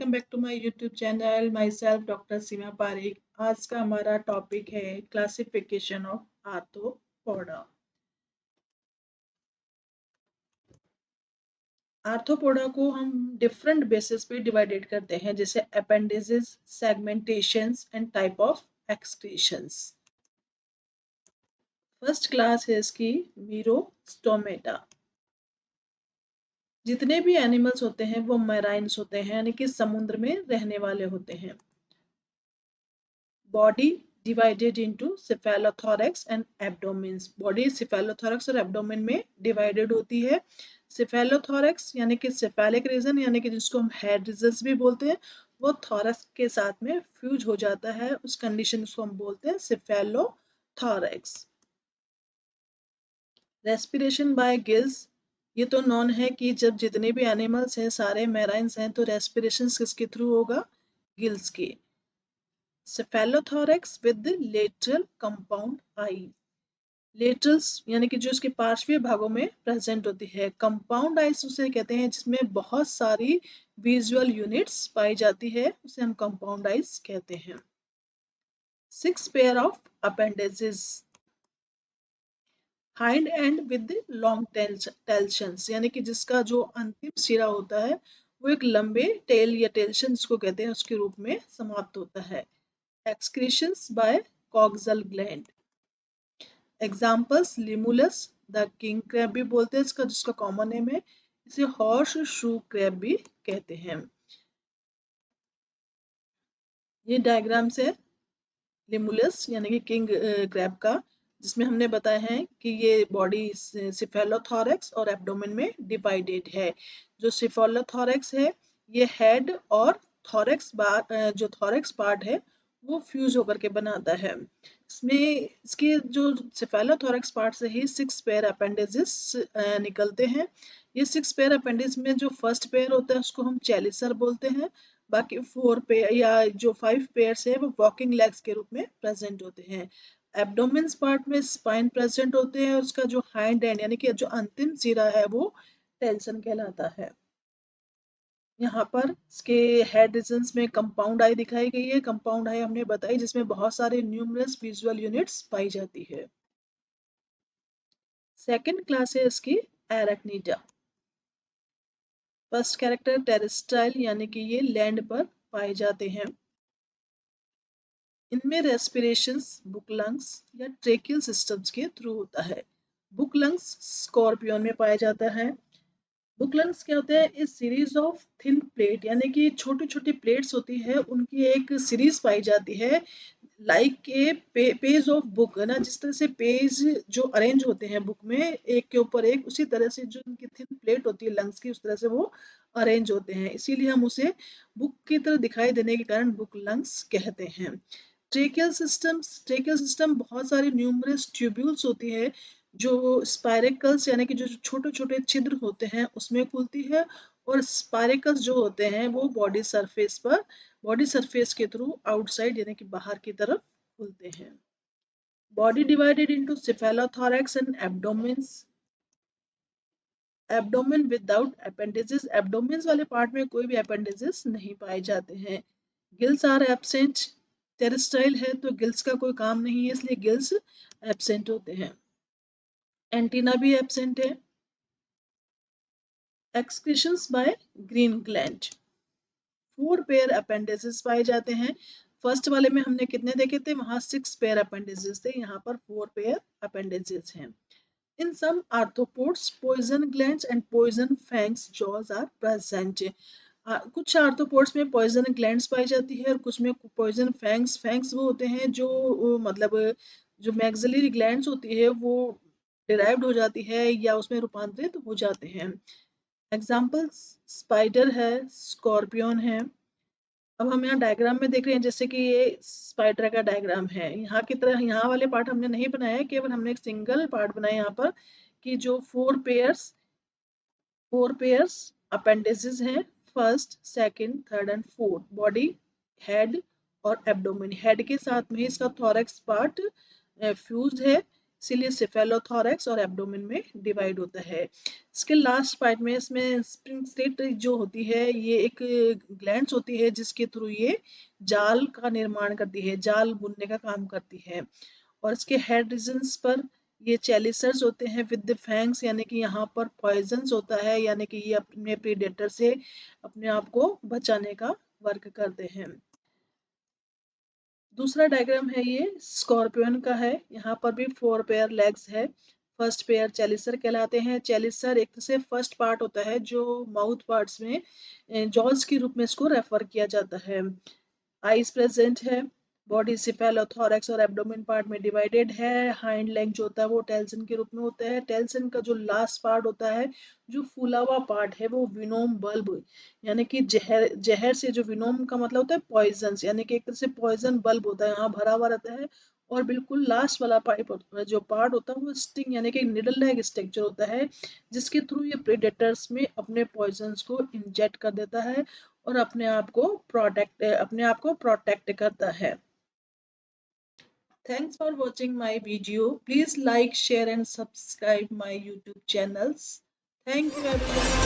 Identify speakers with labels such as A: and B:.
A: Welcome back to my YouTube channel. Myself doctor Seema Pareek. आज का हमारा टॉपिक है क्लासिफिकेशन ऑफ आर्थ्रोपोडा। आर्थ्रोपोडा को हम डिफरेंट बेसिस पे डिवाइडेड करते हैं, जैसे appendices, segmentations and type of excretions. First class है इसकी मीरोस्टोमेटा। जितने भी एनिमल्स होते हैं वो मैराइन्स होते हैं, यानी कि समुद्र में रहने वाले होते हैं। Body divided into cephalothorax and abdomens. Body cephalothorax और एब्डोमेन में डिवाइडेड होती है। सेफेलोथोरैक्स यानी कि सेफेलिक रीजन, यानी कि जिसको हम हेड रीजन भी बोलते हैं, वो थोरैक्स के साथ में फ्यूज हो जाता है। उस कंडीशन को हम बोलते हैं सेफेलोथोरैक्स। रेस्पिरेशन बाय गिल्स, ये तो नॉन है कि जब जितने भी एनिमल्स हैं सारे मैराइन्स हैं तो रेस्पिरेशन किसके थ्रू होगा? गिल्स के। Cephalothorax with lateral compound eye. Laterals यानी कि जो इसके पार्श्वीय भागों में प्रेजेंट होती है। कंपाउंड आइज उसे कहते हैं जिसमें बहुत सारी विजुअल यूनिट्स पाई जाती है, उसे हम कंपाउंड आइज कहते हैं। 6 pair of appendages. Hind end with long telsons, यानी कि जिसका जो अंतिम सिरा होता है वो एक लंबे टेल या टेल्शन जिसको कहते हैं उसके रूप में समाप्त होता है। Excretions by coxal gland. Examples Limulus, the king crab भी बोलते हैं इसका, जिसका कॉमन नेम है। इसे हॉर्स शू क्रैब भी कहते हैं। ये डायग्राम से लिमुलस यानी कि किंग क्रैब का, जिसमें हमने बताया है कि ये बॉडी सेफेलोथोरैक्स और एब्डोमेन में डिवाइडेड है। जो सेफेलोथोरैक्स है ये हेड और थोरैक्स जो थोरैक्स पार्ट है वो फ्यूज होकर के बनाता है। इसमें इसके जो सेफेलोथोरैक्स पार्ट से ही 6 पेयर अपेंडेजेस निकलते हैं। ये 6 पेयर अपेंडेज में जो फर्स्ट पेयर होता है उसको हम चैलिसर बोलते हैं। बाकी 4 पेयर या जो 5 पेयर्स है वो वॉकिंग लेग्स के रूप में प्रेजेंट होते हैं। एब्डोमेन्स पार्ट में स्पाइन प्रेजेंट होते हैं और उसका जो हाइंड एंड यानी कि जो अंतिम सिरा है वो टेल्सन कहलाता है। यहाँ पर इसके हेड रीजन्स में कंपाउंड आई दिखाई गई है। कंपाउंड आई हमने बताई जिसमें बहुत सारे न्यूमरस विजुअल यूनिट्स पाई जाती है। सेकंड क्लास है इसकी एराक्निडा। फर्स्ट कैरेक्टर टेरेस्ट्राइल, यानी कि ये लैंड पर पाए जाते हैं। इनमें रेस्पिरेशंस बुक लंग्स या ट्रेकियल सिस्टम्स के थ्रू होता है। बुक लंग्स स्कॉर्पियन में पाया जाता है। बुक लंग्स क्या होते हैं? इस सीरीज ऑफ थिन प्लेट, यानी कि छोटी छोटी प्लेट्स होती है, उनकी एक सीरीज पाई जाती है like a page of book, है ना। जिस तरह से पेज जो अरेंज होते हैं बुक में एक के ऊपर एक, उसी तरह से जो उनकी थिन प्लेट होती है लंग्स की, उस तरह से वो अरेंज होते हैं। इसीलिए हम उसे बुक की तरह दिखाई देने के कारण बुक लंग्स कहते हैं। ट्रेकियल सिस्टम बहुत सारी न्यूमरस ट्यूब्यूल्स होती है जो स्पाइरेकल्स यानी कि जो छोटे छोटे छिद्र होते हैं उसमें खुलती है, और स्पाइरेकल्स जो होते हैं वो बॉडी सरफेस के थ्रू आउटसाइड यानी कि बाहर की तरफ खुलते हैं। Body divided into cephalothorax and abdomens. Abdomen without appendices, abdomens वाले पार्ट में कोई भी अपेंडिसेस नहीं पाए जाते हैं। Gills are absent. टेरेस्ट्राइल है तो गिल्स का कोई काम नहीं है, इसलिए गिल्स एब्सेंट होते हैं। एंटीना भी एब्सेंट है। Excretions by green gland. 4 pair appendices पाए जाते हैं। फर्स्ट वाले में हमने कितने देखे थे? वहां 6 पेयर अपेंडिसेस थे, यहाँ पर 4 पेयर अपेंडिसेस हैं। In some arthropods, poison glands and poison fangs jaws are present. कुछ आर्थ्रोपोड्स में पॉइजन ग्लैंड्स पाई जाती है और कुछ में पॉइजन फैंग्स वो होते हैं जो मतलब जो मैक्सिलरी ग्लैंड्स होती है वो डिराइव्ड हो जाती है या उसमें रूपांतरित हो जाते हैं। एग्जाम्पल्स स्पाइडर है, स्कॉर्पियन है। अब हम यहाँ डायग्राम में देख रहे हैं जैसे कि ये स्पाइडर का डायग्राम है। यहाँ की तरह यहाँ वाले पार्ट हमने नहीं बनाया है, केवल हमने एक सिंगल पार्ट बनाया यहाँ पर कि जो 4 पेयर्स अपेंडिसेस हैं, first, second, third and fourth. Body, head और एब्डोमेन। हेड के साथ में इसका थोरैक्स पार्ट फ्यूज्ड है, इसीलिए सिफेलोथोरैक्स और एब्डोमेन में डिवाइड होता है। इसके लास्ट पार्ट में इसमें स्प्रिंग स्लिट जो होती है ये एक ग्लैंड्स होती है जिसके थ्रू ये जाल का निर्माण करती है, जाल बुनने का काम करती है। और इसके हेड रीजन्स पर ये चेलिसर्स होते हैं विद द फैंग्स, यानी कि यहाँ पर पॉइजन्स होता है, यानी कि ये अपने प्रीडेटर से अपने आप को बचाने का वर्क करते हैं। दूसरा डायग्राम है ये स्कॉर्पियन का है। यहाँ पर भी 4 पेयर लेग्स है। फर्स्ट पेयर चेलिसर कहलाते हैं। चेलिसर एक से फर्स्ट पार्ट होता है जो माउथ पार्ट्स में जॉज के रूप में इसको रेफर किया जाता है। आइज प्रेजेंट है। बॉडी सिफेलोथोरैक्स और एब्डोमेन पार्ट में डिवाइडेड है। हाइंड लेग जो होता है वो टेल्सन के रूप में होता है। टेल्सन का जो लास्ट पार्ट होता है, जो फूला हुआ पार्ट है, वो विनोम बल्ब, यानी कि जहर जहर से, जो विनोम का मतलब होता है पॉइजन, यानी कि एक तरह से पॉइजन बल्ब होता है, यहाँ भरा हुआ रहता है। और बिल्कुल लास्ट वाला पाइप जो पार्ट होता है वो स्टिंग, यानी कि निडल लाइक स्ट्रक्चर होता है, जिसके थ्रू ये प्रेडेटर्स में अपने पॉइजन्स को इंजेक्ट कर देता है और अपने आप को प्रोटेक्ट करता है। Thanks for watching my video. Please like, share and subscribe my YouTube channels. Thank you everyone.